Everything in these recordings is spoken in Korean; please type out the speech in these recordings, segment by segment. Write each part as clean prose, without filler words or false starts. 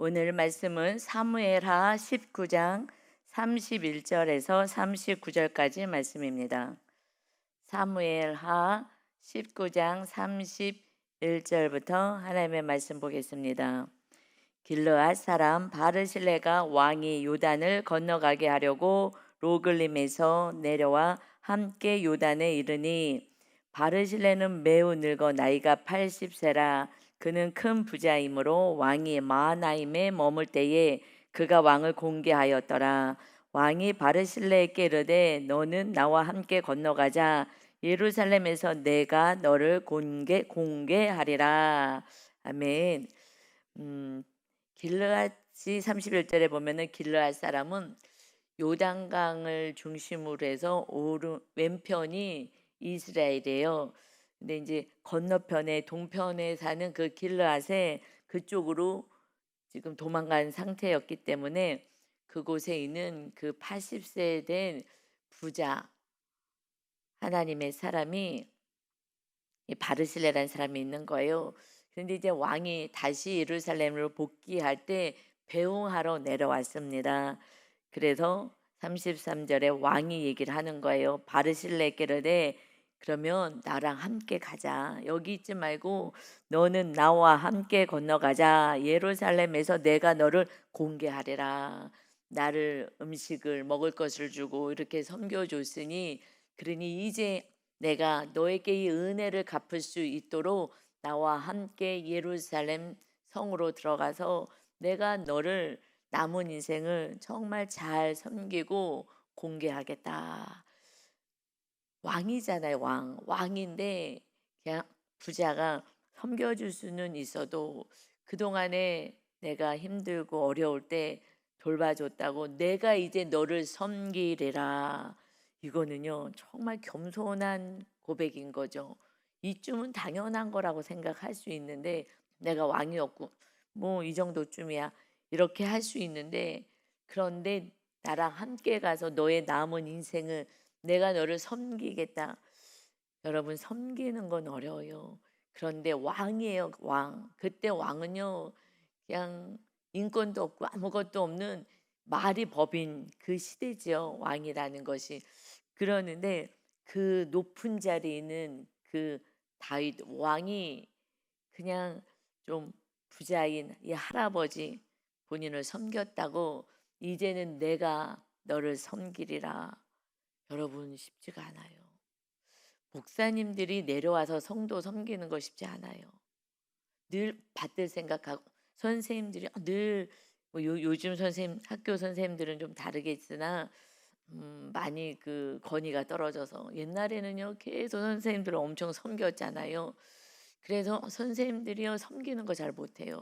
오늘 말씀은 사무엘하 19장 31절에서 39절까지 말씀입니다. 사무엘하 19장 31절부터 하나님의 말씀 보겠습니다. 길르앗 사람 바르실레가 왕이 요단을 건너가게 하려고 로글림에서 내려와 함께 요단에 이르니 바르실레는 매우 늙어 나이가 80세라. 그는 큰 부자이므로 왕이 마하나임에 머물 때에 그가 왕을 공개하였더라. 왕이 바르실레에게 이르되 너는 나와 함께 건너가자. 예루살렘에서 내가 너를 공개하리라. 아멘. 길르앗이 31절에 보면은 길르앗 사람은 요단강을 중심으로 해서 오른 왼편이 이스라엘이에요. 근데 이제 건너편에 동편에 사는 그 길르앗에 그쪽으로 지금 도망간 상태였기 때문에 그곳에 있는 그 80세 된 부자 하나님의 사람이 이 바르실레라는 사람이 있는 거예요. 그런데 이제 왕이 다시 예루살렘으로 복귀할 때 배웅하러 내려왔습니다. 그래서 33절에 왕이 얘기를 하는 거예요. 바르실레에게 이르되 그러면 나랑 함께 가자. 여기 있지 말고 너는 나와 함께 건너가자. 예루살렘에서 내가 너를 공개하리라. 나를 음식을 먹을 것을 주고 이렇게 섬겨줬으니 그러니 이제 내가 너에게 이 은혜를 갚을 수 있도록 나와 함께 예루살렘 성으로 들어가서 내가 너를 남은 인생을 정말 잘 섬기고 공개하겠다. 왕이잖아요, 왕. 왕인데 그냥 부자가 섬겨줄 수는 있어도 그동안에 내가 힘들고 어려울 때 돌봐줬다고 내가 이제 너를 섬기리라. 이거는요, 정말 겸손한 고백인 거죠. 이쯤은 당연한 거라고 생각할 수 있는데 내가 왕이었고 뭐 이 정도쯤이야. 이렇게 할 수 있는데 그런데 나랑 함께 가서 너의 남은 인생을 내가 너를 섬기겠다. 여러분 섬기는 건 어려워요. 그런데 왕이에요, 왕. 그때 왕은요, 그냥 인권도 없고 아무것도 없는 말이 법인 그 시대죠, 왕이라는 것이. 그러는데 그 높은 자리에 있는 그 다윗 왕이 그냥 좀 부자인 이 할아버지 본인을 섬겼다고 이제는 내가 너를 섬기리라. 여러분 쉽지가 않아요. 목사님들이 내려와서 성도 섬기는 거 쉽지 않아요. 늘 받들 생각하고 선생님들이 늘뭐 요즘 선생님 학교 선생님들은 좀 다르겠으나 많이 그 권위가 떨어져서 옛날에는요 계속 선생님들을 엄청 섬겼잖아요. 그래서 선생님들이요 섬기는 거 잘 못해요.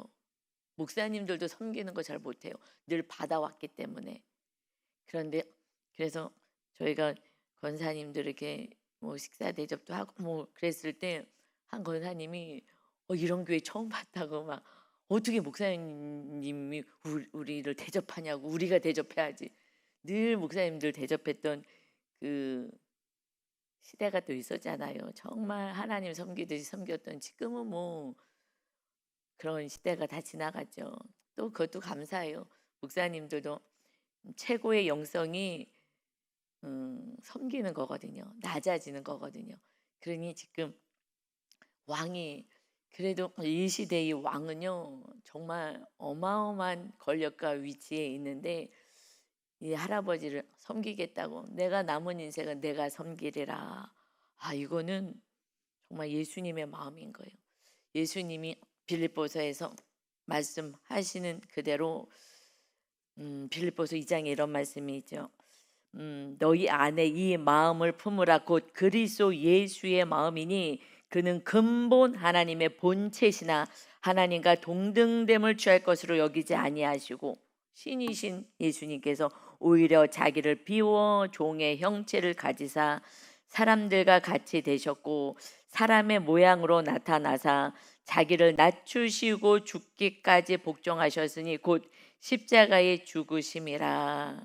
목사님들도 섬기는 거 잘 못해요. 늘 받아왔기 때문에. 그런데 그래서 저희가 권사님들 이렇게 뭐 식사 대접도 하고 뭐 그랬을 때 한 권사님이 이런 교회 처음 봤다고 막 어떻게 목사님이 우리를 대접하냐고 우리가 대접해야지. 늘 목사님들 대접했던 그 시대가 또 있었잖아요. 정말 하나님 섬기듯이 섬겼던 지금은 뭐 그런 시대가 다 지나갔죠. 또 그것도 감사해요. 목사님들도 최고의 영성이 섬기는 거거든요. 낮아지는 거거든요. 그러니 지금 왕이 그래도 이 시대의 왕은요 정말 어마어마한 권력과 위치에 있는데 이 할아버지를 섬기겠다고 내가 남은 인생은 내가 섬기리라. 아 이거는 정말 예수님의 마음인 거예요. 예수님이 빌립보서에서 말씀하시는 그대로 빌립보서 2장에 이런 말씀이 있죠. 너희 안에 이 마음을 품으라 곧 그리스도 예수의 마음이니 그는 근본 하나님의 본체시나 하나님과 동등됨을 취할 것으로 여기지 아니하시고 신이신 예수님께서 오히려 자기를 비워 종의 형체를 가지사 사람들과 같이 되셨고 사람의 모양으로 나타나사 자기를 낮추시고 죽기까지 복종하셨으니 곧 십자가의 죽으심이라.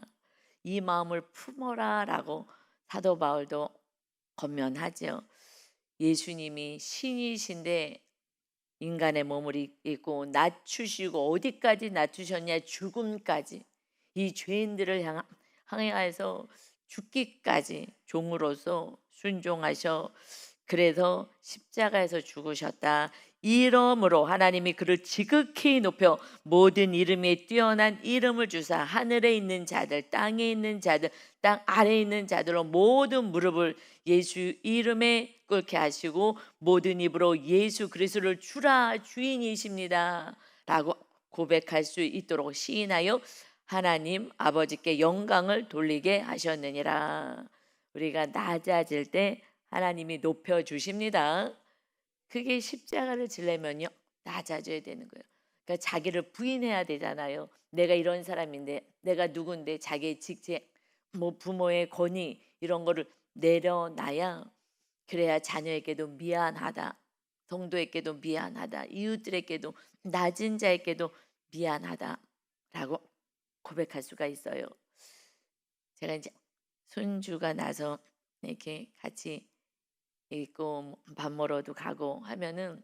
이 마음을 품어라라고 사도 바울도 권면하죠. 예수님이 신이신데 인간의 몸을 입고 낮추시고 어디까지 낮추셨냐? 죽음까지. 이 죄인들을 향하여서 죽기까지 종으로서 순종하셔. 그래서 십자가에서 죽으셨다. 이러므로 하나님이 그를 지극히 높여 모든 이름에 뛰어난 이름을 주사 하늘에 있는 자들, 땅에 있는 자들, 땅 아래에 있는 자들로 모든 무릎을 예수 이름에 꿇게 하시고 모든 입으로 예수 그리스도를 주라 주인이십니다 라고 고백할 수 있도록 시인하여 하나님 아버지께 영광을 돌리게 하셨느니라. 우리가 낮아질 때 하나님이 높여주십니다. 그게 십자가를 지려면요 낮아져야 되는 거예요. 그러니까 자기를 부인해야 되잖아요. 내가 이런 사람인데, 내가 누군데, 자기의 직책, 뭐 부모의 권위 이런 거를 내려놔야, 그래야 자녀에게도 미안하다, 성도에게도 미안하다, 이웃들에게도, 낮은 자에게도 미안하다라고 고백할 수가 있어요. 제가 이제 손주가 나서 이렇게 같이 있고 밥 먹으러도 가고 하면은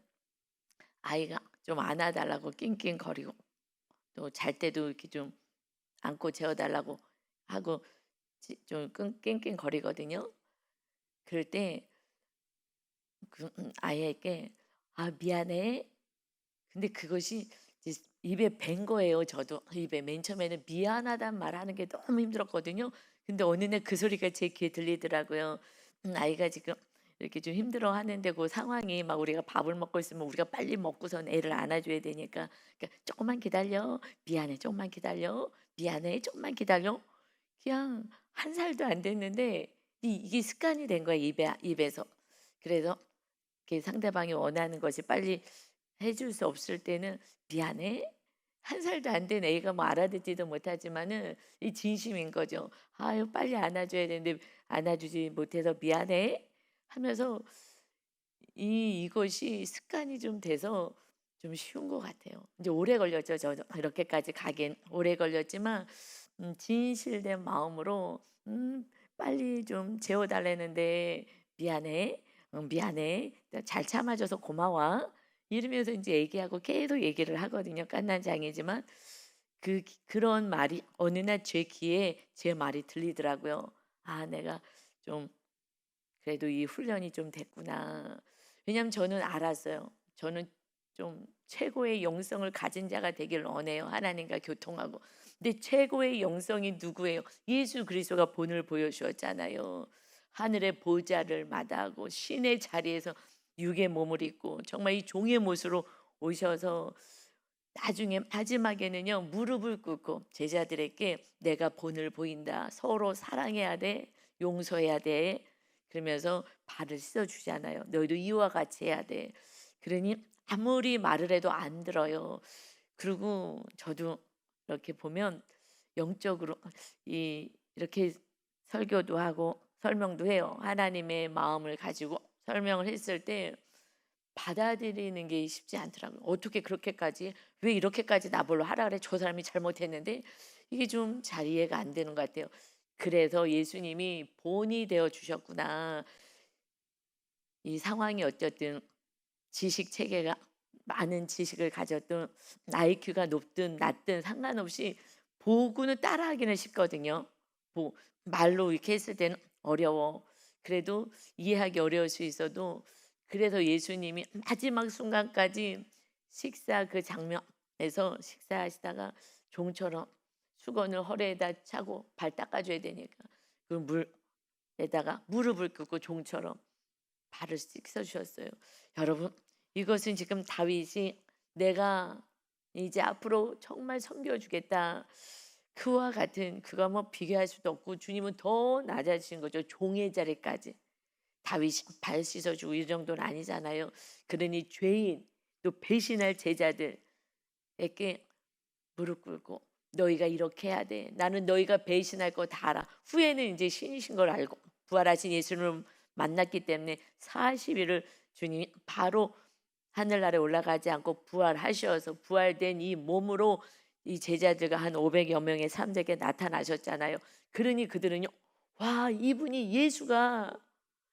아이가 좀 안아달라고 낑낑거리고, 또 잘 때도 이렇게 좀 안고 재워달라고 하고 좀 낑낑거리거든요. 그럴 때 그 아이에게 아 미안해. 근데 그것이 이제 입에 밴 거예요. 저도 입에 맨 처음에는 미안하단 말하는 게 너무 힘들었거든요. 근데 어느 날 그 소리가 제 귀에 들리더라고요. 아이가 지금 이렇게 좀 힘들어 하는데 그 상황이 막 우리가 밥을 먹고 있으면 우리가 빨리 먹고선 애를 안아줘야 되니까, 그러니까 조금만 기다려. 미안해. 조금만 기다려. 미안해. 조금만 기다려. 그냥 한 살도 안 됐는데 이게 습관이 된 거야 입에서. 그래서 이렇게 상대방이 원하는 것이 빨리 해줄 수 없을 때는 미안해. 한 살도 안 된 애가 뭐 알아듣지도 못하지만은 이 진심인 거죠. 아유 빨리 안아줘야 되는데 안아주지 못해서 미안해 하면서 이것이 습관이 좀 돼서 좀 쉬운 것 같아요. 이제 오래 걸렸죠. 저도 이렇게까지 가긴 오래 걸렸지만 진실된 마음으로 빨리 좀 재워달라는데 미안해, 미안해, 잘 참아줘서 고마워 이러면서 이제 얘기하고 계속 얘기를 하거든요. 깐난장이지만 그런 말이 어느 날 제 귀에 제 말이 들리더라고요. 아 내가 좀 그래도 이 훈련이 좀 됐구나. 왜냐하면 저는 알았어요. 저는 좀 최고의 영성을 가진 자가 되길 원해요. 하나님과 교통하고. 근데 최고의 영성이 누구예요? 예수 그리스도가 본을 보여주었잖아요. 하늘의 보좌를 마다하고 신의 자리에서 육의 몸을 입고 정말 이 종의 모습으로 오셔서 나중에 마지막에는요 무릎을 꿇고 제자들에게 내가 본을 보인다. 서로 사랑해야 돼. 용서해야 돼. 그러면서 발을 씻어 주잖아요. 너희도 이와 같이 해야 돼. 그러니 아무리 말을 해도 안 들어요. 그리고 저도 이렇게 보면 영적으로 이렇게 설교도 하고 설명도 해요. 하나님의 마음을 가지고 설명을 했을 때 받아들이는 게 쉽지 않더라고요. 어떻게 그렇게까지, 왜 이렇게까지 나보러 하라 그래? 저 사람이 잘못했는데 이게 좀 잘 이해가 안 되는 것 같아요. 그래서 예수님이 본이 되어 주셨구나. 이 상황이 어쨌든 지식 체계가 많은 지식을 가졌든 IQ가 높든 낮든 상관없이 보고는 따라하기는 쉽거든요. 뭐 말로 이렇게 했을 때는 어려워. 그래도 이해하기 어려울 수 있어도, 그래서 예수님이 마지막 순간까지 식사 그 장면에서 식사하시다가 종처럼 수건을 허리에다 차고 발 닦아줘야 되니까 그 물에다가 무릎을 꿇고 종처럼 발을 씻어 주셨어요. 여러분, 이것은 지금 다윗이 내가 이제 앞으로 정말 섬겨주겠다. 그와 같은, 그가 뭐 비교할 수도 없고 주님은 더 낮아지신 거죠. 종의 자리까지. 다윗이 발 씻어주고 이 정도는 아니잖아요. 그러니 죄인 또 배신할 제자들에게 무릎 꿇고 너희가 이렇게 해야 돼. 나는 너희가 배신할 거 다 알아. 후에는 이제 신이신 걸 알고 부활하신 예수님을 만났기 때문에 40일을 주님이 바로 하늘나라에 올라가지 않고 부활하셔서 부활된 이 몸으로 이 제자들과 한 500여 명의 사람들에게 나타나셨잖아요. 그러니 그들은요, 와 이분이 예수가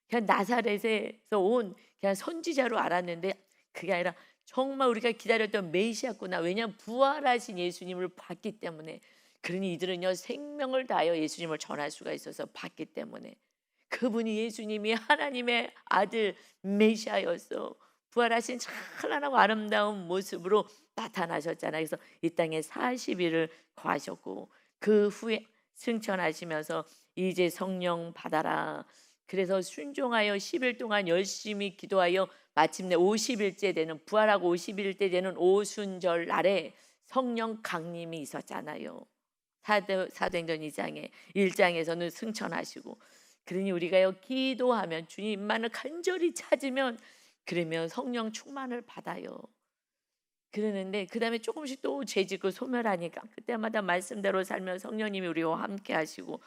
그냥 나사렛에서 온 그냥 선지자로 알았는데 그게 아니라 정말 우리가 기다렸던 메시아구나. 왜냐하면 부활하신 예수님을 봤기 때문에. 그러니 이들은요 생명을 다하여 예수님을 전할 수가 있어서 봤기 때문에. 그분이 예수님이 하나님의 아들 메시아였어. 부활하신 찬란하고 아름다운 모습으로 나타나셨잖아요. 그래서 이 땅에 40일을 거하셨고 그 후에 승천하시면서 이제 성령 받아라. 그래서 순종하여 10일 동안 열심히 기도하여 마침내 50일째 되는 부활하고 50일째 되는 오순절 날에 성령 강림이 있었잖아요. 사도행전 2장에 1장에서는 승천하시고. 그러니 우리가요 기도하면 주님만을 간절히 찾으면 그러면 성령 충만을 받아요. 그러는데 그다음에 조금씩 또 죄짓고 소멸하니까 그때마다 말씀대로 살면 성령님이 우리와 함께 하시고.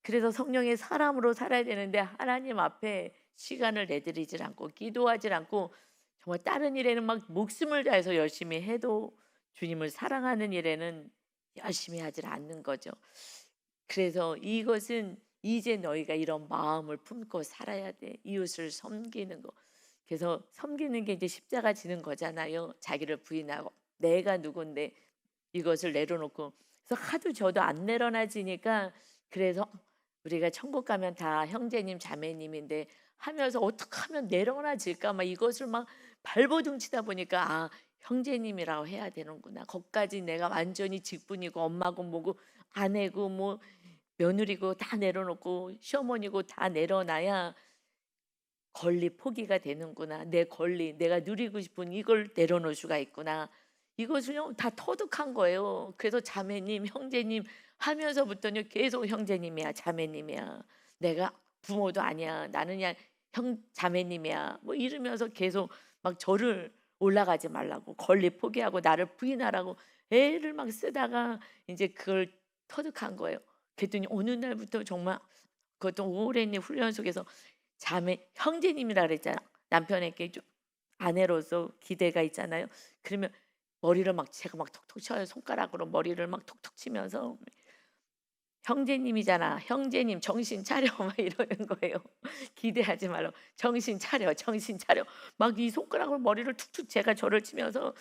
그래서 성령의 사람으로 살아야 되는데 하나님 앞에 시간을 내드리질 않고 기도하질 않고 정말 다른 일에는 막 목숨을 다해서 열심히 해도 주님을 사랑하는 일에는 열심히 하질 않는 거죠. 그래서 이것은 이제 너희가 이런 마음을 품고 살아야 돼. 이웃을 섬기는 거. 그래서 섬기는 게 이제 십자가 지는 거잖아요. 자기를 부인하고 내가 누군데 이것을 내려놓고. 그래서 하도 저도 안 내려놔지니까 그래서 우리가 천국 가면 다 형제님 자매님인데 하면서 어떻게 하면 내려놔질까 막 이것을 막 발버둥치다 보니까 아 형제님이라고 해야 되는구나. 거기까지 내가 완전히 직분이고 엄마고 뭐고 아내고 뭐 며느리고 다 내려놓고 시어머니고 다 내려놔야 권리 포기가 되는구나. 내 권리, 내가 누리고 싶은 이걸 내려놓을 수가 있구나. 이것을요 다 터득한 거예요. 그래서 자매님, 형제님 하면서부터는 계속 형제님이야, 자매님이야. 내가 부모도 아니야. 나는 그냥 형 자매님이야. 뭐 이러면서 계속 막 저를 올라가지 말라고 권리 포기하고 나를 부인하라고 애를 막 쓰다가 이제 그걸 터득한 거예요. 그랬더니 어느 날부터 정말 그것도 오랜 훈련 속에서 자매 형제님이라 그랬잖아. 남편에게 좀 아내로서 기대가 있잖아요. 그러면 머리를 막 제가 막 톡톡 쳐요. 손가락으로 머리를 막 톡톡 치면서 형제님이잖아. 형제님 정신 차려 막 이러는 거예요. 기대하지 말라고. 정신 차려. 정신 차려. 막 이 손가락으로 머리를 툭툭 제가 저를 치면서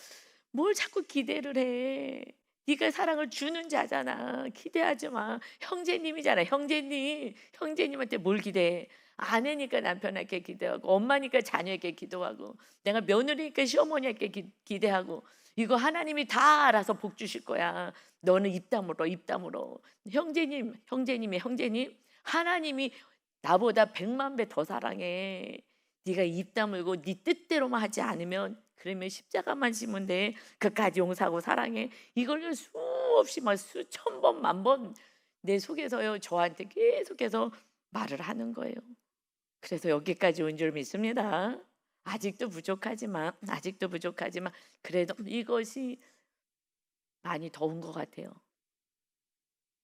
뭘 자꾸 기대를 해. 네가 사랑을 주는 자잖아. 기대하지 마. 형제님이잖아. 형제님. 형제님한테 뭘 기대해. 아내니까 남편에게 기대하고 엄마니까 자녀에게 기도하고 내가 며느리니까 시어머니에게 기대하고 이거 하나님이 다 알아서 복 주실 거야. 너는 입담으로 입담으로. 형제님, 형제님의 형제님. 하나님이 나보다 100만 배 더 사랑해. 네가 입 다물고 네 뜻대로만 하지 않으면 그러면 십자가만 지면 돼. 그까지 용서하고 사랑해. 이걸 수없이 막 수천 번, 만 번 내 속에서요 저한테 계속해서 말을 하는 거예요. 그래서 여기까지 온 줄 믿습니다. 아직도 부족하지만 그래도 이것이 많이 더운 것 같아요.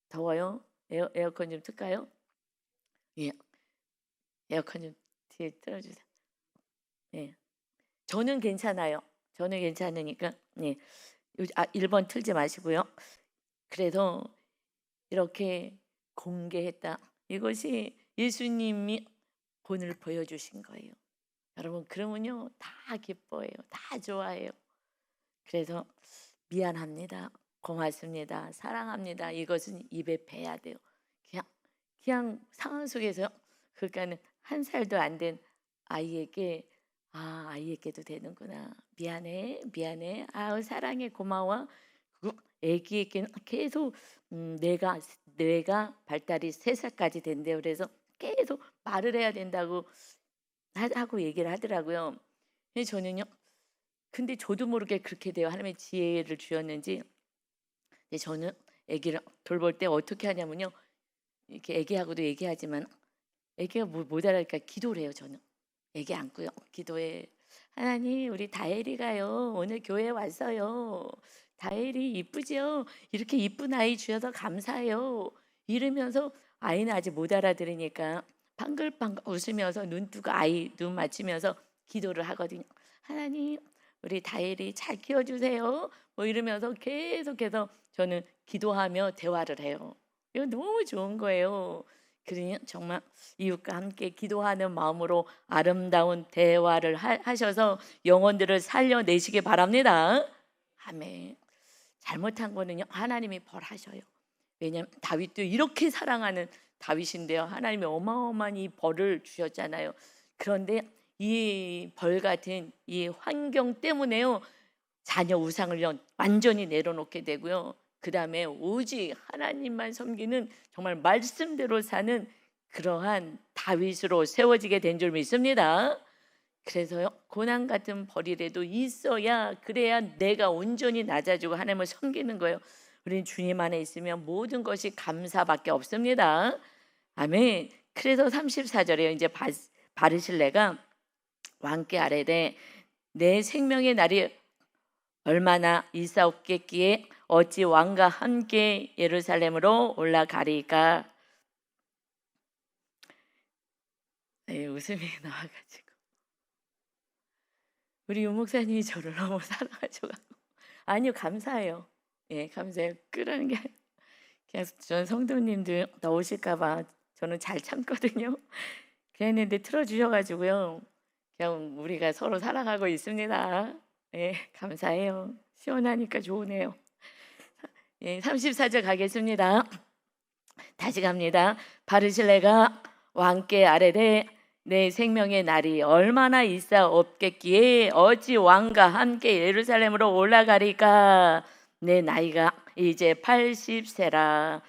더워요? 에어컨 좀 틀까요? 예, 에어컨 좀 뒤에 틀어주세요. 예, 저는 괜찮아요. 저는 괜찮으니까 예, 1번 틀지 마시고요. 그래서 이렇게 공개했다. 이것이 예수님이 본을 보여주신 거예요. 여러분 그러면요 다 기뻐해요. 다 좋아해요. 그래서 미안합니다. 고맙습니다. 사랑합니다. 이것은 입에 배야 돼요. 그냥 상황 속에서 그러니까는 1살도 안 된 아이에게 아이에게도 되는구나. 미안해, 미안해. 아우 사랑해, 고마워. 그 애기에게는 계속 뇌가 발달이 3살까지 된대요. 그래서 계속 말을 해야 된다고 하고 얘기를 하더라고요. 근데 저는요. 근데 저도 모르게 그렇게 돼요. 하나님의 지혜를 주셨는지. 근데 저는 아기를 돌볼 때 어떻게 하냐면요. 이렇게 아기하고도 얘기하지만 아기가 못 알아니까 기도를 해요. 저는 아기 안고요. 기도해. 하나님 우리 다혜리가요. 오늘 교회 왔어요. 다혜리 이쁘죠? 이렇게 이쁜 아이 주셔서 감사해요. 이러면서 아이는 아직 못 알아들으니까 방글방글 웃으면서 눈 뜨고 아이 눈 맞추면서 기도를 하거든요. 하나님 우리 다혜리 잘 키워주세요. 뭐 이러면서 계속해서 저는 기도하며 대화를 해요. 이거 너무 좋은 거예요. 그러니 정말 이웃과 함께 기도하는 마음으로 아름다운 대화를 하셔서 영혼들을 살려내시기 바랍니다. 아멘. 잘못한 거는요, 하나님이 벌하셔요. 왜냐하면 다윗도 이렇게 사랑하는 다윗인데요, 하나님이 어마어마한 이 벌을 주셨잖아요. 그런데 이 벌 같은 이 환경 때문에요, 자녀 우상을 완전히 내려놓게 되고요, 그 다음에 오직 하나님만 섬기는 정말 말씀대로 사는 그러한 다윗으로 세워지게 된 줄 믿습니다. 그래서요, 고난 같은 벌이라도 있어야, 그래야 내가 온전히 낮아지고 하나님을 섬기는 거예요. 우리는 주님 안에 있으면 모든 것이 감사밖에 없습니다. 아멘. 그래서 34절에 이제 바르실레가 왕께 아뢰되 내 생명의 날이 얼마나 있사옵겠기에 어찌 왕과 함께 예루살렘으로 올라가리까. 웃음이 나와가지고 우리 유목사님이 저를 너무 사랑하셔가지고, 아니요, 감사해요. 예, 감사해요. 끄라는 게 그냥 전 성도님들 나오실까봐 저는 잘 참거든요. 그랬는데 틀어주셔가지고요, 그냥 우리가 서로 사랑하고 있습니다. 예, 감사해요. 시원하니까 좋으네요. 예, 34절 가겠습니다. 다시 갑니다. 바르실레가 왕께 아뢰되 내 생명의 날이 얼마나 있사옵겠기에 어찌 왕과 함께 예루살렘으로 올라가리까. 내 나이가 이제 80세라.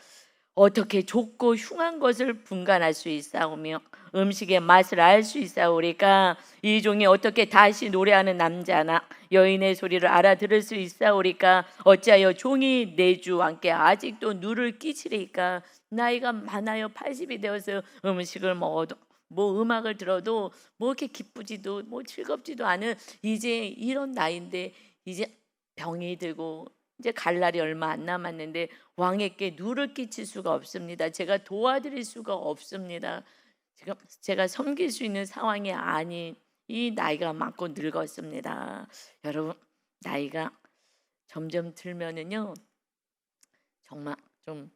어떻게 좁고 흉한 것을 분간할 수 있사오며 음식의 맛을 알 수 있사오리까. 이 종이 어떻게 다시 노래하는 남자나 여인의 소리를 알아들을 수 있사오리까. 어찌하여 종이 내 주 왕께 아직도 누를 끼치리까. 나이가 많아요. 80이 되어서 음식을 먹어도 뭐 음악을 들어도 뭐 이렇게 기쁘지도 뭐 즐겁지도 않은 이제 이런 나이인데, 이제 병이 들고 이제 갈 날이 얼마 안 남았는데 왕에게 누를 끼칠 수가 없습니다. 제가 도와드릴 수가 없습니다. 지금 제가 섬길 수 있는 상황이 아닌 이 나이가 많고 늙었습니다. 여러분, 나이가 점점 들면은요, 정말 좀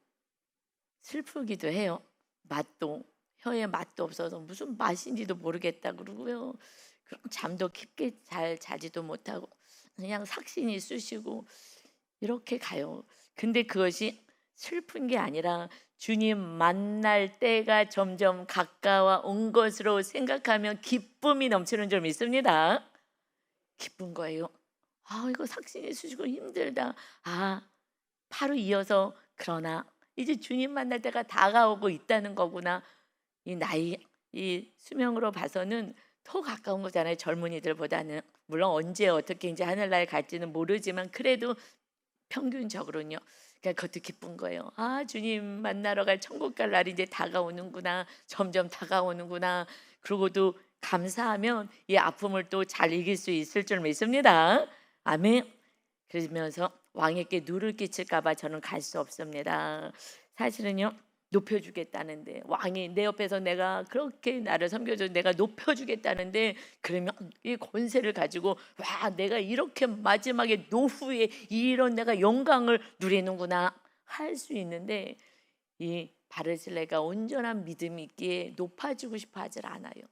슬프기도 해요. 맛도, 혀에 맛도 없어서 무슨 맛인지도 모르겠다 그러고요, 그럼 잠도 깊게 잘 자지도 못하고 그냥 삭신이 쑤시고 이렇게 가요. 근데 그것이 슬픈 게 아니라 주님 만날 때가 점점 가까워 온 것으로 생각하면 기쁨이 넘치는 줄 믿습니다. 기쁜 거예요. 아, 이거 삭신이 쑤시고 힘들다. 아, 바로 이어서 그러나 이제 주님 만날 때가 다가오고 있다는 거구나. 이 나이, 이 수명으로 봐서는 더 가까운 거잖아요, 젊은이들보다는. 물론 언제 어떻게 이제 하늘나라에 갈지는 모르지만 그래도 평균적으로는요. 그러니까 그것도 기쁜 거예요. 아, 주님 만나러 갈 천국 갈 날이 이제 다가오는구나. 점점 다가오는구나. 그러고도 감사하면 이 아픔을 또 잘 이길 수 있을 줄 믿습니다. 아멘. 그러면서 왕에게 누를 끼칠까 봐 저는 갈 수 없습니다. 사실은요, 높여주겠다는데, 왕이 내 옆에서 내가 그렇게 나를 섬겨줘 내가 높여주겠다는데, 그러면 이 권세를 가지고 와, 내가 이렇게 마지막에 노후에 이런 내가 영광을 누리는구나 할 수 있는데, 이 바르실레가 온전한 믿음이 있기에 높아지고 싶어 하질 않아요.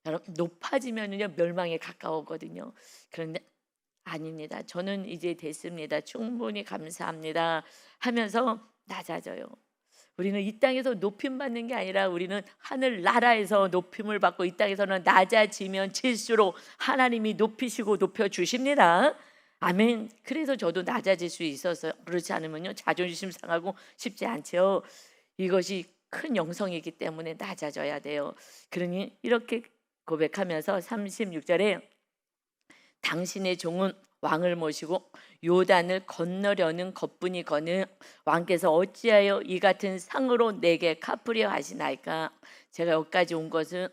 여러분, 높아지면은요 멸망에 가까우거든요. 그런데 아닙니다. 저는 이제 됐습니다. 충분히 감사합니다 하면서 낮아져요. 우리는 이 땅에서 높임 받는 게 아니라 우리는 하늘 나라에서 높임을 받고, 이 땅에서는 낮아지면 질수록 하나님이 높이시고 높여 주십니다. 아멘. 그래서 저도 낮아질 수 있어서, 그렇지 않으면요 자존심 상하고 쉽지 않죠. 이것이 큰 영성이기 때문에 낮아져야 돼요. 그러니 이렇게 고백하면서 36절에 당신의 종은 왕을 모시고 요단을 건너려는 것뿐이거늘 왕께서 어찌하여 이 같은 상으로 내게 갚으려 하시나이까. 제가 여기까지 온 것은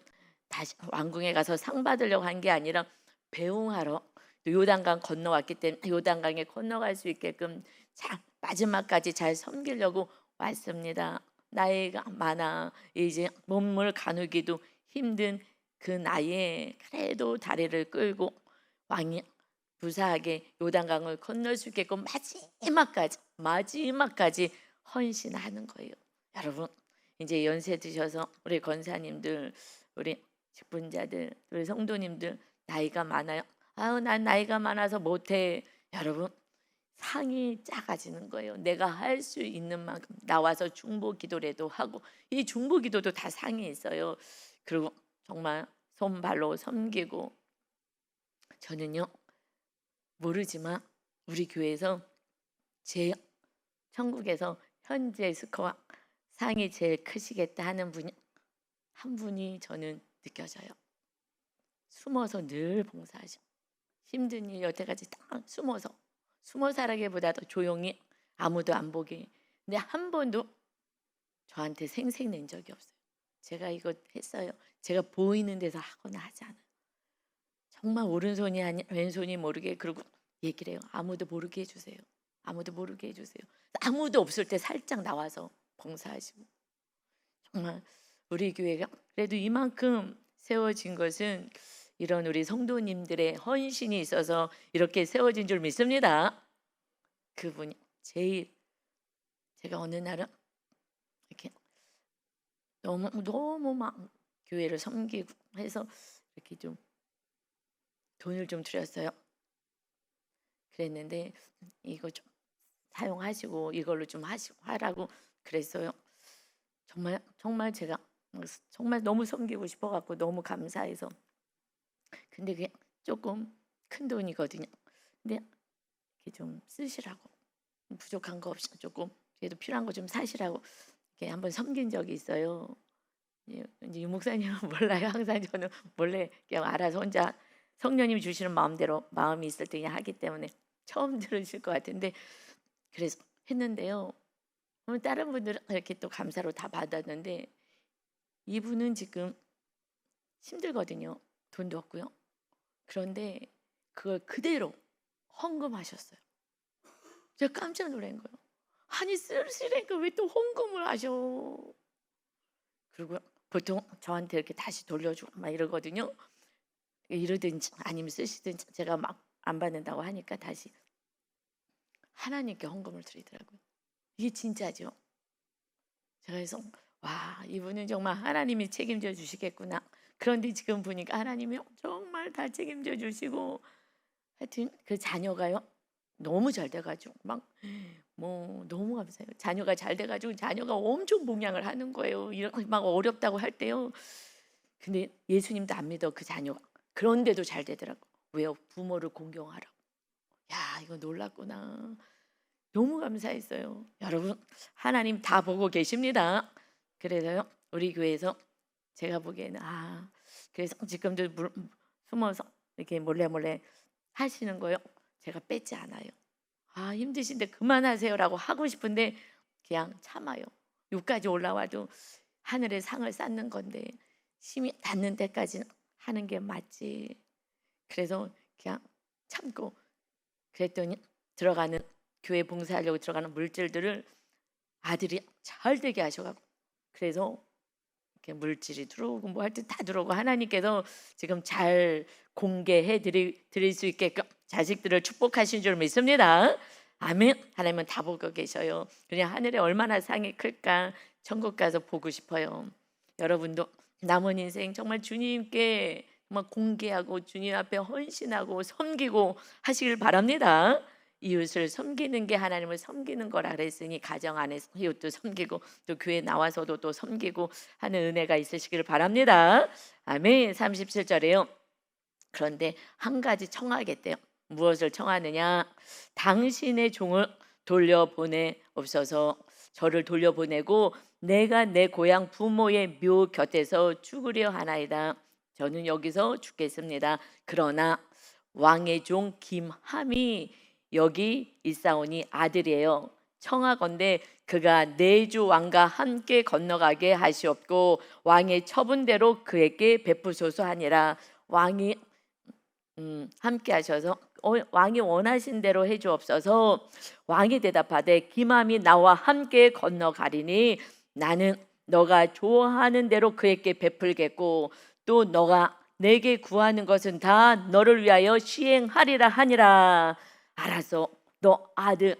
다시 왕궁에 가서 상 받으려고 한 게 아니라 배웅하러 또 요단강 건너왔기 때문에 요단강에 건너갈 수 있게끔 마지막까지 잘 섬기려고 왔습니다. 나이가 많아 이제 몸을 가누기도 힘든 그 나이에 그래도 다리를 끌고 왕이 무사하게 요단강을 건널 수 있게끔 마지막까지 헌신하는 거예요. 여러분, 이제 연세 드셔서 우리 권사님들, 우리 직분자들, 우리 성도님들 나이가 많아요. 아유, 난 나이가 많아서 못해. 여러분, 상이 작아지는 거예요. 내가 할 수 있는 만큼 나와서 중보 기도라도 하고, 이 중보 기도도 다 상이 있어요. 그리고 정말 손발로 섬기고, 저는요 모르지만 우리 교회에서 제 천국에서 현재 스코어 상이 제일 크시겠다 하는 분이 한 분이 저는 느껴져요. 숨어서 늘 봉사하셔. 힘든 일 여태까지 딱 숨어서라기보다도 조용히 아무도 안 보게. 근데 한 번도 저한테 생색 낸 적이 없어요. 제가 이거 했어요. 제가 보이는 데서 하거나 하지 않아요. 정말 오른손이 아니 왼손이 모르게 그러고 얘기를 해요. 아무도 모르게 해주세요. 아무도 모르게 해주세요. 아무도 없을 때 살짝 나와서 봉사하시고. 정말 우리 교회가 그래도 이만큼 세워진 것은 이런 우리 성도님들의 헌신이 있어서 이렇게 세워진 줄 믿습니다. 그분이 제일, 제가 어느 날은 이렇게 너무 막 교회를 섬기고 해서 이렇게 좀 돈을 좀 드렸어요. 그랬는데 이거 좀 사용하시고 이걸로 좀 하라고 그랬어요. 정말 제가 정말 너무 섬기고 싶어갖고 너무 감사해서. 근데 그게 조금 큰 돈이거든요. 근데 이렇게 좀 쓰시라고, 부족한 거 없이 조금 그래도 필요한 거 좀 사시라고 이렇게 한번 섬긴 적이 있어요. 이제 유 목사님은 몰라요. 항상 저는 몰래 그냥 알아서 혼자 성령님이 주시는 마음대로 마음이 있을 때 그냥 하기 때문에 처음 들으실 것 같은데, 그래서 했는데요. 다른 분들은 이렇게 또 감사로 다 받았는데 이분은 지금 힘들거든요. 돈도 없고요. 그런데 그걸 그대로 헌금하셨어요. 제가 깜짝 놀란 거예요. 아니 쓰시니까 왜 또 헌금을 하셔? 그리고 보통 저한테 이렇게 다시 돌려주고 막 이러거든요. 이러든지 아니면 쓰시든지 제가 막 안 받는다고 하니까 다시 하나님께 헌금을 드리더라고요. 이게 진짜죠. 제가 그래서 와, 이분은 정말 하나님이 책임져 주시겠구나. 그런데 지금 보니까 하나님이 정말 다 책임져 주시고, 하여튼 그 자녀가요 너무 잘 돼가지고 막 뭐 너무 감사해요. 자녀가 잘 돼가지고 자녀가 엄청 봉양을 하는 거예요. 이렇게 막 어렵다고 할 때요. 근데 예수님도 안 믿어 그 자녀가. 그런데도 잘 되더라고. 왜요? 부모를 공경하라고. 야, 이거 놀랐구나. 너무 감사했어요. 여러분, 하나님 다 보고 계십니다. 그래서요 우리 교회에서 제가 보기에는 그래서 지금도 숨어서 이렇게 몰래 하시는 거요. 제가 뺏지 않아요. 힘드신데 그만하세요라고 하고 싶은데 그냥 참아요. 여기까지 올라와도 하늘에 상을 쌓는 건데 힘이 닿는 데까지는 하는 게 맞지. 그래서 그냥 참고, 그랬더니 들어가는 교회 봉사하려고 들어가는 물질들을 아들이 잘 되게 하셔가지고, 그래서 이렇게 물질이 들어오고 뭐 할 때 다 들어오고 하나님께서 지금 잘 공개해 드릴 수 있게끔 자식들을 축복하신 줄 믿습니다. 아멘. 하나님은 다 보고 계셔요. 그냥 하늘에 얼마나 상이 클까 천국 가서 보고 싶어요. 여러분도 남은 인생 정말 주님께 정말 공개하고 주님 앞에 헌신하고 섬기고 하시길 바랍니다. 이웃을 섬기는 게 하나님을 섬기는 거라 그랬으니 가정 안에서 이웃도 섬기고 또 교회 나와서도 또 섬기고 하는 은혜가 있으시길 바랍니다. 아멘. 37절에요. 그런데 한 가지 청하겠대요. 무엇을 청하느냐? 당신의 종을 돌려보내옵소서. 저를 돌려보내고 내가 내 고향 부모의 묘 곁에서 죽으려 하나이다. 저는 여기서 죽겠습니다. 그러나 왕의 종 김함이 여기 있사오니 아들이에요. 청하건대 그가 내주 왕과 함께 건너가게 하시옵고 왕의 처분대로 그에게 베푸소서 하니라. 왕이 함께 하셔서 왕이 원하신 대로 해주옵소서. 왕이 대답하되 김함이 나와 함께 건너가리니 나는 너가 좋아하는 대로 그에게 베풀겠고 또 너가 내게 구하는 것은 다 너를 위하여 시행하리라 하니라. 알았어. 너 아들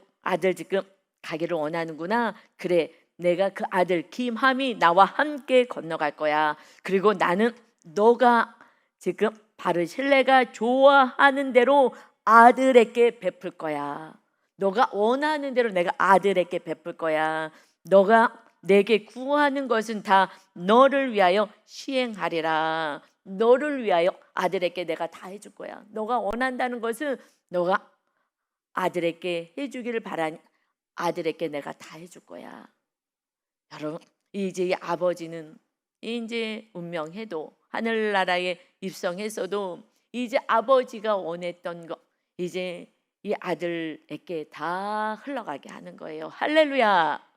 지금 가기를 원하는구나. 그래, 내가 그 아들 김함이 나와 함께 건너갈 거야. 그리고 나는 너가 지금 바르실레가 좋아하는 대로 아들에게 베풀 거야. 너가 원하는 대로 내가 아들에게 베풀 거야. 너가 내게 구하는 것은 다 너를 위하여 시행하리라. 너를 위하여 아들에게 내가 다 해줄 거야. 너가 원한다는 것은 너가 아들에게 해주기를 바라니 아들에게 내가 다 해줄 거야. 여러분, 이제 이 아버지는 이제 운명해도 하늘나라에 입성했어도 이제 아버지가 원했던 거 이제 이 아들에게 다 흘러가게 하는 거예요. 할렐루야.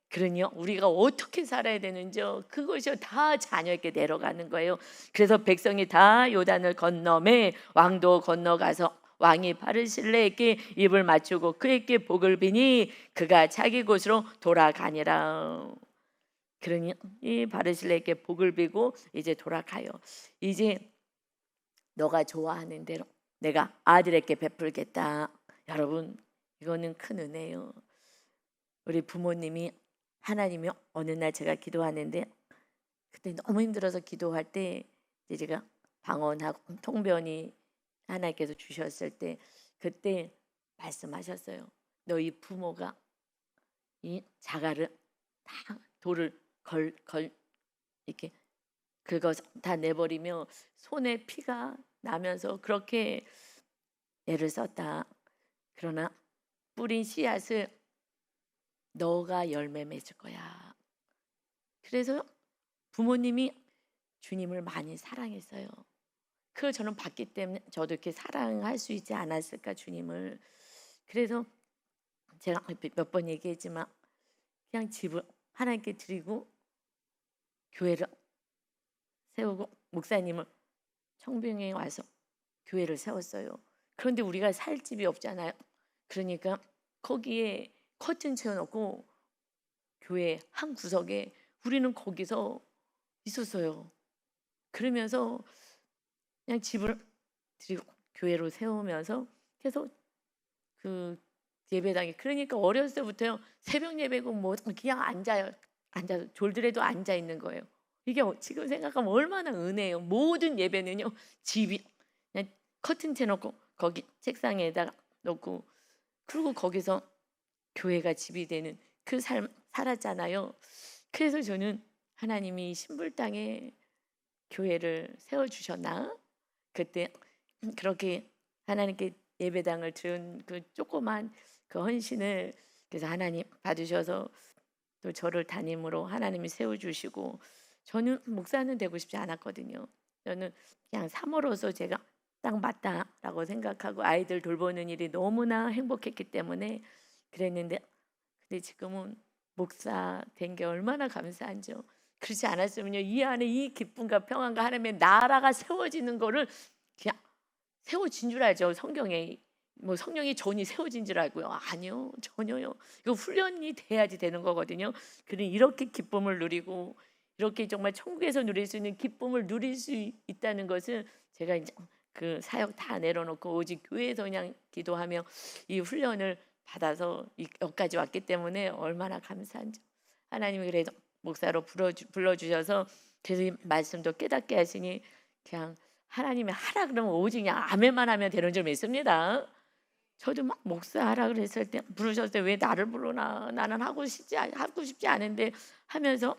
그러니요, 우리가 어떻게 살아야 되는지요, 그것이 다 자녀에게 내려가는 거예요. 그래서 백성이 다 요단을 건너매 왕도 건너가서 왕이 바르실레에게 입을 맞추고 그에게 복을 비니 그가 자기 곳으로 돌아가니라. 그러니 이 바르실레에게 복을 비고 이제 돌아가요. 이제 너가 좋아하는 대로 내가 아들에게 베풀겠다. 여러분, 이거는 큰 은혜예요. 우리 부모님이 하나님이 어느 날 제가 기도하는데 그때 너무 힘들어서 기도할 때 이제 제가 방언하고 통변이 하나님께서 주셨을 때 그때 말씀하셨어요. 너희 부모가 이 자갈을 다 돌을 걸 이렇게 긁어서 다 내버리며 손에 피가 나면서 그렇게 애를 썼다. 그러나 뿌린 씨앗을 너가 열매 맺을 거야. 그래서 부모님이 주님을 많이 사랑했어요. 그걸 저는 봤기 때문에 저도 이렇게 사랑할 수 있지 않았을까, 주님을. 그래서 제가 몇 번 얘기했지만 그냥 집을 하나님께 드리고 교회를 세우고 목사님을 청빙에 와서 교회를 세웠어요. 그런데 우리가 살 집이 없잖아요. 그러니까 거기에 커튼 채워놓고 교회 한 구석에 우리는 거기서 있었어요. 그러면서 그냥 집을 드리고 교회로 세우면서 계속 그 예배당에, 그러니까 어렸을 때부터요, 새벽 예배고 뭐 그냥 앉아요. 앉아서 졸더라도 앉아 있는 거예요. 이게 지금 생각하면 얼마나 은혜예요. 모든 예배는요, 집이 그냥 커튼 채놓고 거기 책상에다가 놓고 그리고 거기서 교회가 집이 되는 그 삶 살았잖아요. 그래서 저는 하나님이 신불 땅에 교회를 세워주셨나? 그때 그렇게 하나님께 예배당을 드린 그 조그만 그 헌신을 그래서 하나님 받으셔서 또 저를 담임으로 하나님이 세워주시고, 저는 목사는 되고 싶지 않았거든요. 저는 그냥 사모로서 제가 딱 맞다라고 생각하고 아이들 돌보는 일이 너무나 행복했기 때문에 그랬는데, 근데 지금은 목사 된 게 얼마나 감사한지요. 그렇지 않았으면요, 이 안에 이 기쁨과 평안과 하나님의 나라가 세워지는 거를 그냥 세워진 줄 알죠. 성경에 뭐 성령이 전이 세워진 줄 알고요. 아니요, 전혀요. 이거 훈련이 돼야지 되는 거거든요. 그러니 이렇게 기쁨을 누리고 이렇게 정말 천국에서 누릴 수 있는 기쁨을 누릴 수 있다는 것은 제가 이제 그 사역 다 내려놓고 오직 교회에서 그냥 기도하며 이 훈련을 받아서 여기까지 왔기 때문에 얼마나 감사한지. 하나님이 그래도 목사로 불러주셔서 그래서 이 말씀도 깨닫게 하시니 그냥 하나님이 하라 그러면 오직 그냥 아멘만 하면 되는 줄 믿습니다. 저도 막 목사하라 그랬을 때 부르셨을 때 왜 나를 부르나, 나는 하고 싶지 않은데 하면서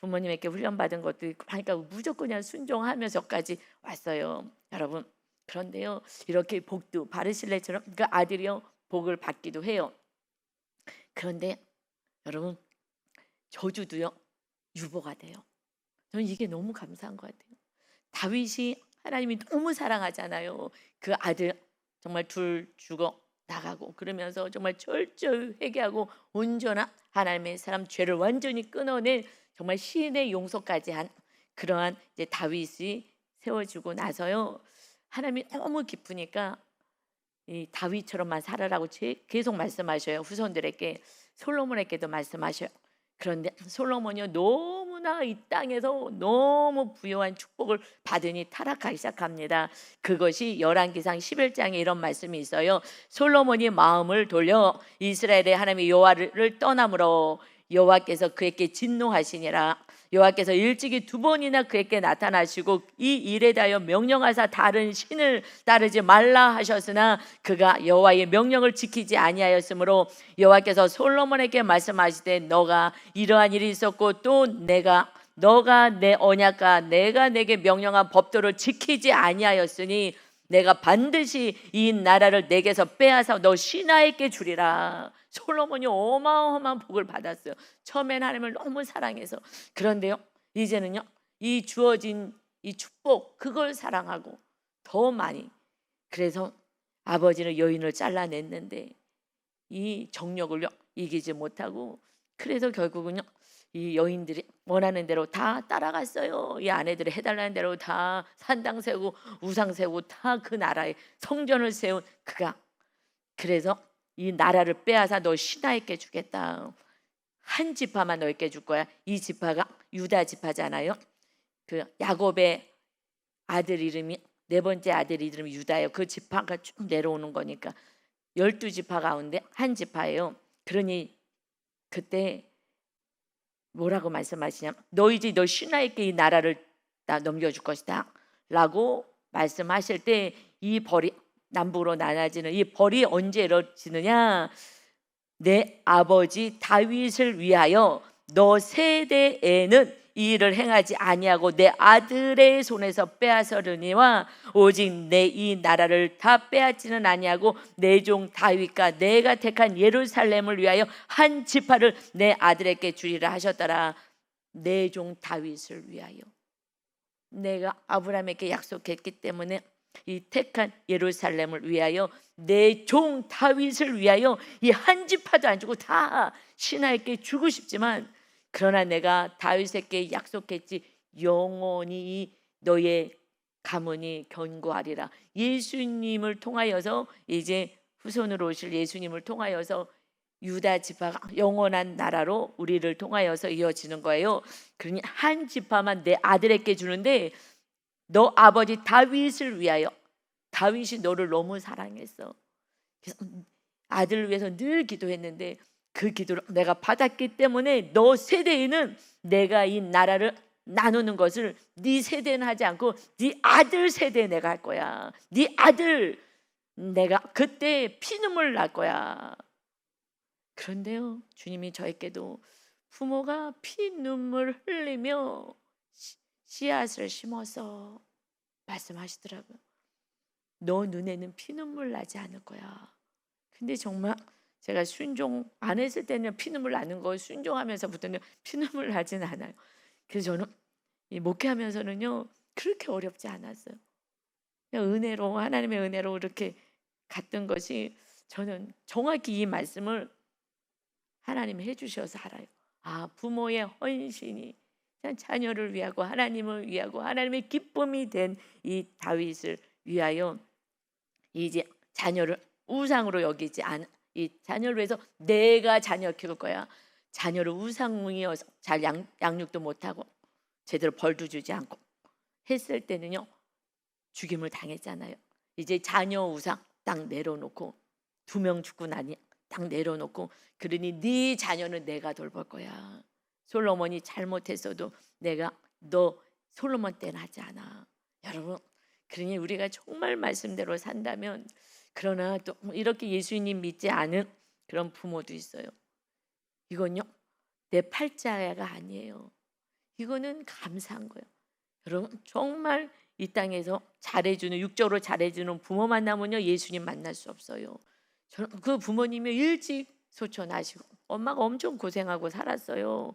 부모님에게 훈련받은 것도 있고 하니까 무조건 그냥 순종하면서까지 왔어요. 여러분, 그런데요, 이렇게 복도 바르실레처럼 그 아들이요 복을 받기도 해요. 그런데 여러분, 저주도요 유보가 돼요. 저는 이게 너무 감사한 것 같아요. 다윗이 하나님이 너무 사랑하잖아요. 그 아들 정말 둘 죽어 나가고 그러면서 정말 철저히 회개하고 온전한 하나님의 사람, 죄를 완전히 끊어낸 정말 시인의 용서까지 한 그러한 이제 다윗이 세워주고 나서요, 하나님이 너무 기쁘니까 이 다윗처럼만 살아라고 계속 말씀하셔요. 후손들에게, 솔로몬에게도 말씀하셔요. 그런데 솔로몬이요 너무나 이 땅에서 너무 부요한 축복을 받으니 타락하기 시작합니다. 그것이 열왕기상 11장에 이런 말씀이 있어요. 솔로몬이 마음을 돌려 이스라엘의 하나님 여호와를 떠나므로 여호와께서 그에게 진노하시니라. 여호와께서 일찍이 2번이나 그에게 나타나시고 이 일에 대하여 명령하사 다른 신을 따르지 말라 하셨으나 그가 여호와의 명령을 지키지 아니하였으므로 여호와께서 솔로몬에게 말씀하시되 너가 이러한 일이 있었고 또 너가 내 언약과 내가 내게 명령한 법도를 지키지 아니하였으니 내가 반드시 이 나라를 내게서 빼앗아 너 신하에게 주리라. 솔로몬이 어마어마한 복을 받았어요. 처음엔 하나님을 너무 사랑해서. 그런데요, 이제는요, 이 주어진 이 축복, 그걸 사랑하고 더 많이. 그래서 아버지는 여인을 잘라냈는데 이 정욕을요 이기지 못하고, 그래서 결국은요 이 여인들이 원하는 대로 다 따라갔어요. 이 아내들이 해달라는 대로 다 산당 세우고 우상 세우고 다 그 나라에 성전을 세운 그가, 그래서 이 나라를 빼앗아 너 신하에게 주겠다. 한 지파만 너에게 줄 거야. 이 지파가 유다 지파잖아요. 그 야곱의 아들 이름이, 4번째 아들 이름이 유다예요. 그 지파가 쭉 내려오는 거니까 12지파 가운데 한 지파예요. 그러니 그때 뭐라고 말씀하시냐면 너희지 너 신하에게 이 나라를 다 넘겨줄 것이다 라고 말씀하실 때 이 벌이 남북으로 나눠지는 이 벌이 언제 이루어지느냐, 내 아버지 다윗을 위하여 너 세대에는 이 일을 행하지 아니하고 내 아들의 손에서 빼앗으려니와 오직 내 이 나라를 다 빼앗지는 아니하고 내 종 다윗과 내가 택한 예루살렘을 위하여 한 지파를 내 아들에게 주리라 하셨더라. 내 종 다윗을 위하여, 내가 아브라함에게 약속했기 때문에 이 택한 예루살렘을 위하여 내 종 다윗을 위하여 이 한 지파도 안 주고 다 신하에게 주고 싶지만, 그러나 내가 다윗에게 약속했지 영원히 너의 가문이 견고하리라. 예수님을 통하여서, 이제 후손으로 오실 예수님을 통하여서 유다 지파가 영원한 나라로 우리를 통하여서 이어지는 거예요. 그러니 한 지파만 내 아들에게 주는데 너 아버지 다윗을 위하여, 다윗이 너를 너무 사랑했어. 그래서 아들을 위해서 늘 기도했는데 그 기도를 내가 받았기 때문에 너 세대에는 내가 이 나라를 나누는 것을 네 세대는 하지 않고 네 아들 세대에 내가 할 거야. 네 아들, 내가 그때 피눈물 날 거야. 그런데요, 주님이 저에게도 부모가 피눈물 흘리며 씨앗을 심어서 말씀하시더라고요. 너 눈에는 피눈물 나지 않을 거야. 근데 정말 제가 순종 안 했을 때는 피눈물 나는 거, 순종하면서부터는 피눈물 나진 않아요. 그래서 저는 이 목회하면서는요 그렇게 어렵지 않았어요. 그냥 은혜로, 하나님의 은혜로 이렇게 갔던 것이, 저는 정확히 이 말씀을 하나님이 해주셔서 알아요. 아, 부모의 헌신이 자녀를 위하고 하나님을 위하고 하나님의 기쁨이 된 이 다윗을 위하여 이제 자녀를 우상으로 여기지 않아. 이 자녀를 위해서 내가 자녀 키울 거야. 자녀를 우상이어서 잘 양육도 못하고 제대로 벌도 주지 않고 했을 때는요 죽임을 당했잖아요. 이제 자녀 우상 딱 내려놓고 2명 죽고 나니 딱 내려놓고, 그러니 네 자녀는 내가 돌볼 거야. 솔로몬이 잘못했어도 내가 너 솔로몬 때는 하지 않아. 여러분, 그러니 우리가 정말 말씀대로 산다면, 그러나 또 이렇게 예수님 믿지 않은 그런 부모도 있어요. 이건요 내 팔자가 아니에요. 이거는 감사한 거예요. 여러분, 정말 이 땅에서 잘해주는, 육적으로 잘해주는 부모 만나면요 예수님 만날 수 없어요. 저는 그 부모님이 일찍 소천하시고 엄마가 엄청 고생하고 살았어요.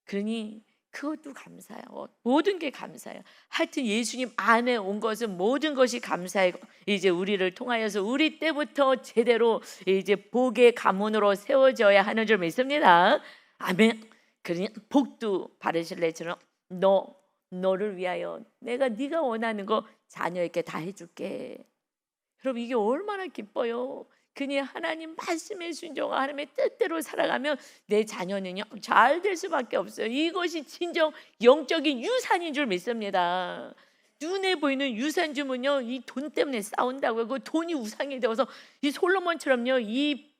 그러니 그것도 감사해요. 모든 게 감사해요. 하여튼 예수님 안에 온 것은 모든 것이 감사해요. 이제 우리를 통하여서 우리 때부터 제대로 이제 복의 가문으로 세워져야 하는 줄 믿습니다. 아멘. 그러니 복도 바르실래처럼 너를 위하여 내가 네가 원하는 거 자녀에게 다 해줄게. 여러분, 이게 얼마나 기뻐요. 그니 하나님 말씀에 순종하고 하나님의 뜻대로 살아가면 내 자녀는요 잘 될 수밖에 없어요. 이것이 진정 영적인 유산인 줄 믿습니다. 눈에 보이는 유산 주면요 이 돈 때문에 싸운다고요. 그 돈이 우상이 되어서 이 솔로몬처럼요 이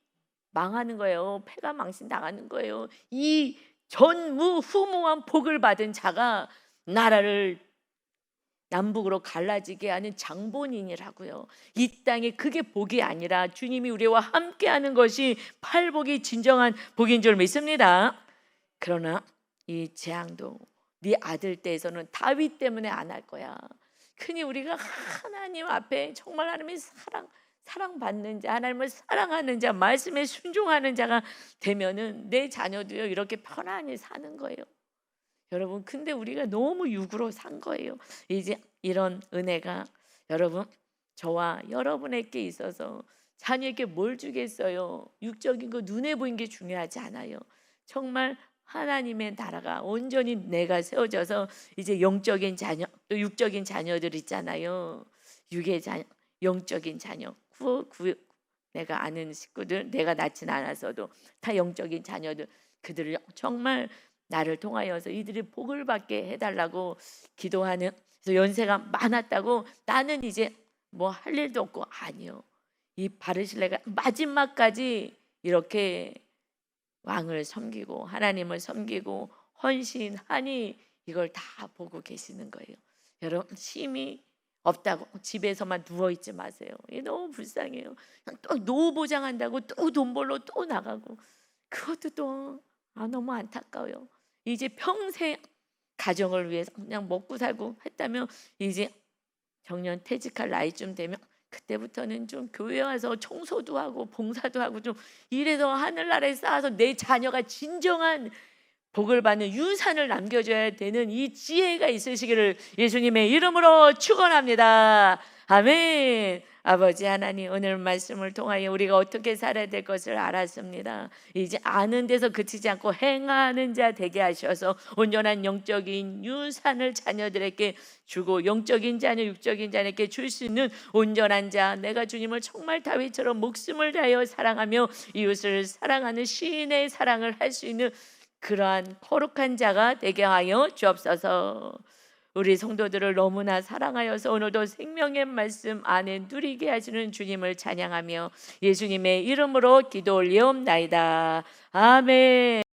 망하는 거예요. 패가 망신 당하는 거예요. 이 전무후무한 복을 받은 자가 나라를 남북으로 갈라지게 하는 장본인이라고요. 이 땅에 그게 복이 아니라 주님이 우리와 함께하는 것이 팔복이 진정한 복인 줄 믿습니다. 그러나 이 재앙도 네 아들 때에서는 다윗 때문에 안 할 거야. 흔히 우리가 하나님 앞에 정말 하나님의 사랑받는 자, 하나님을 사랑하는 자, 말씀에 순종하는 자가 되면은 내 자녀도요 이렇게 편안히 사는 거예요. 여러분, 근데 우리가 너무 육으로 산 거예요. 이제 이런 은혜가 여러분, 저와 여러분에게 있어서 자녀에게 뭘 주겠어요? 육적인 거 눈에 보이는 게 중요하지 않아요. 정말 하나님의 나라가 온전히 내가 세워져서 이제 영적인 자녀, 또 육적인 자녀들 있잖아요. 육의 자녀, 영적인 자녀, 내가 아는 식구들, 내가 낳진 않았어도 다 영적인 자녀들, 그들을 정말 나를 통하여서 이들이 복을 받게 해달라고 기도하는, 그래서 연세가 많았다고 나는 이제 뭐 할 일도 없고, 아니요. 이 바르실레가 마지막까지 이렇게 왕을 섬기고 하나님을 섬기고 헌신하니 이걸 다 보고 계시는 거예요. 여러분, 힘이 없다고 집에서만 누워있지 마세요. 이게 너무 불쌍해요. 또 노후 보장한다고 또 돈 벌러 또 나가고, 그것도 또 너무 안타까워요. 이제 평생 가정을 위해서 그냥 먹고 살고 했다면 이제 정년 퇴직할 나이쯤 되면 그때부터는 좀 교회 와서 청소도 하고 봉사도 하고 좀 이래서 하늘나라에 쌓아서 내 자녀가 진정한 복을 받는 유산을 남겨줘야 되는 이 지혜가 있으시기를 예수님의 이름으로 축원합니다. 아멘. 아버지 하나님, 오늘 말씀을 통하여 우리가 어떻게 살아야 될 것을 알았습니다. 이제 아는 데서 그치지 않고 행하는 자 되게 하셔서 온전한 영적인 유산을 자녀들에게 주고, 영적인 자녀, 육적인 자녀에게 줄 수 있는 온전한 자, 내가 주님을 정말 다윗처럼 목숨을 다하여 사랑하며 이웃을 사랑하는 시인의 사랑을 할 수 있는 그러한 거룩한 자가 되게 하여 주옵소서. 우리 성도들을 너무나 사랑하여서 오늘도 생명의 말씀 안에 누리게 하시는 주님을 찬양하며 예수님의 이름으로 기도 올리옵나이다. 아멘.